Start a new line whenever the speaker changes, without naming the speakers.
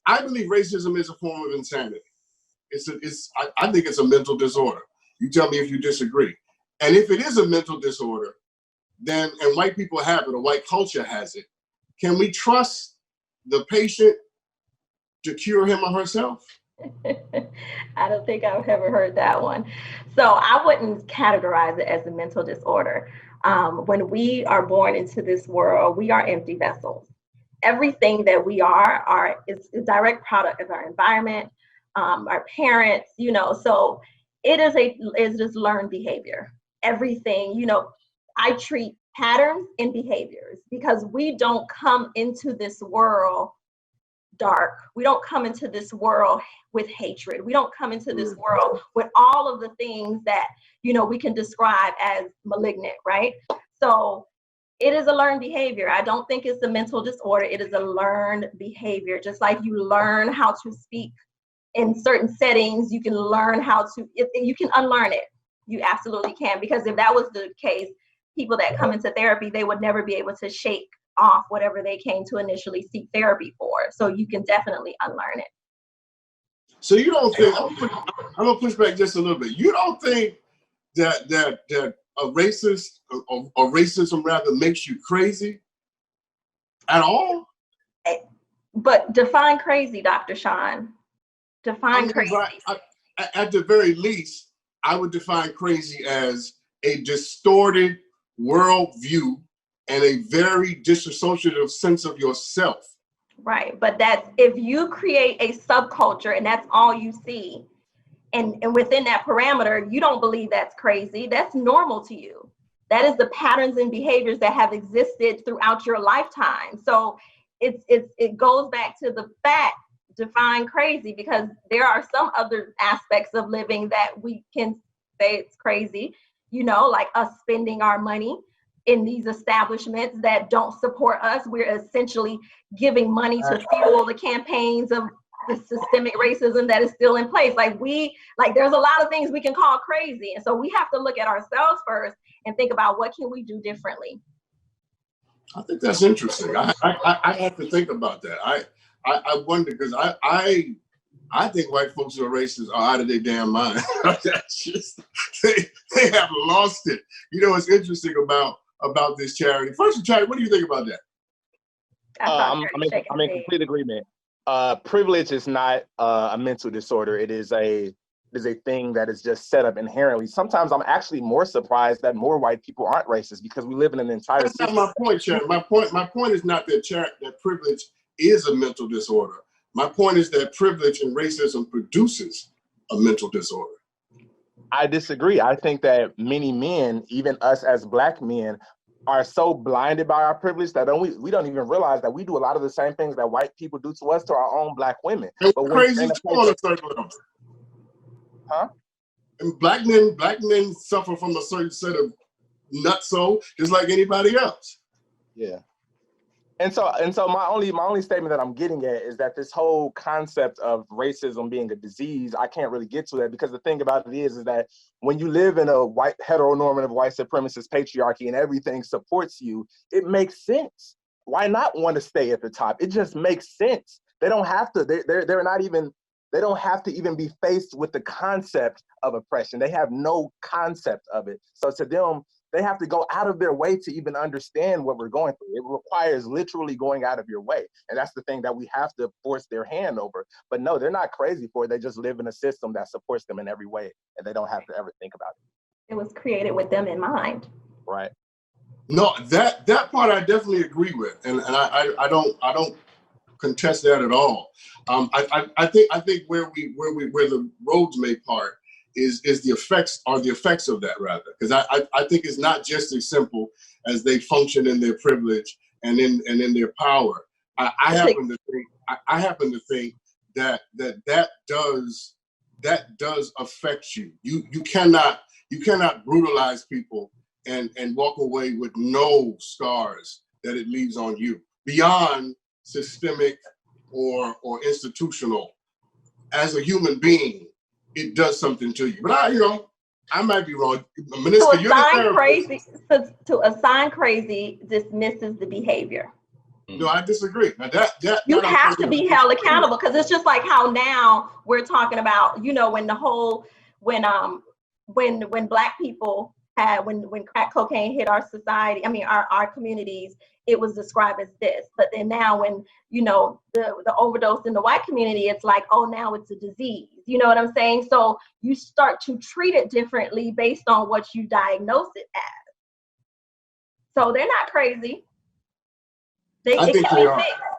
I believe racism is a form of insanity. I think it's a mental disorder. You tell me if you disagree. And if it is a mental disorder, then, and white people have it, or white culture has it, can we trust the patient to cure him or herself?
I don't think I've ever heard that one. So I wouldn't categorize it as a mental disorder. When we are born into this world, we are empty vessels. Everything that we is a direct product of our environment, our parents, so is just learned behavior. Everything, I treat patterns and behaviors because we don't come into this world dark. We don't come into this world with hatred. We don't come into this world with all of the things that, we can describe as malignant, right? So it is a learned behavior. I don't think it's a mental disorder. It is a learned behavior. Just like you learn how to speak in certain settings, you can learn you can unlearn it. You absolutely can. Because if that was the case, people that come into therapy, they would never be able to shake off whatever they came to initially seek therapy for. So you can definitely unlearn it.
So you don't think, I'm gonna push back just a little bit. You don't think that a racist or racism rather makes you crazy at all?
But define crazy, Dr. Sean. Define crazy.
At the very least, I would define crazy as a distorted worldview and a very disassociative sense of yourself.
Right, but that's if you create a subculture and that's all you see, and within that parameter, you don't believe that's crazy, that's normal to you. That is the patterns and behaviors that have existed throughout your lifetime. So it goes back to the fact, define crazy, because there are some other aspects of living that we can say it's crazy, like us spending our money in these establishments that don't support us. We're essentially giving money to fuel the campaigns of the systemic racism that is still in place. There's a lot of things we can call crazy. And so we have to look at ourselves first and think about what can we do differently.
I think that's interesting. I have to think about that. I wonder, because I think white folks who are racist are out of their damn mind. That's just, they have lost it. What's interesting about this charity? First, Charity, what do you think about that?
I'm in complete agreement. Privilege is not a mental disorder. It is a thing that is just set up inherently. Sometimes I'm actually more surprised that more white people aren't racist because we live in an entire
That's not my point, Charity. My point is not that privilege is a mental disorder. My point is that privilege and racism produces a mental disorder.
I disagree. I think that many men, even us as Black men, are so blinded by our privilege that we don't even realize that we do a lot of the same things that white people do to us to our own Black women.
But crazy too on a certain level.
Huh?
And black men suffer from a certain set of nutso, just like anybody else.
Yeah. And so my only statement that I'm getting at is that this whole concept of racism being a disease, I can't really get to that, because the thing about it is that when you live in a white heteronormative white supremacist patriarchy and everything supports you, it makes sense. Why not want to stay at the top? It just makes sense. They don't have to. They don't have to even be faced with the concept of oppression. They have no concept of it. So to them, they have to go out of their way to even understand what we're going through. It requires literally going out of your way. And that's the thing that we have to force their hand over. But no, they're not crazy for it. They just live in a system that supports them in every way. And they don't have to ever think about it.
It was created with them in mind.
Right.
No, that part I definitely agree with. And I don't contest that at all. I think where the roads may part is the effects of that, rather, because I think it's not just as simple as they function in their privilege and in their power. I happen to think that does affect you. You cannot brutalize people and walk away with no scars that it leaves on you beyond systemic or institutional. As a human being, it does something to you. But I might be wrong.
To assign crazy dismisses the behavior.
No, I disagree. Now
you have to be held accountable, because it's just like how now we're talking about, you know, when the whole when Black people had when crack cocaine hit our society, I mean our communities, it was described as this. But then now when, you know, the overdose in the white community, it's like, oh, now it's a disease. You know what I'm saying? So you start to treat it differently based on what you diagnose it as. So they're not crazy. It can be fixed.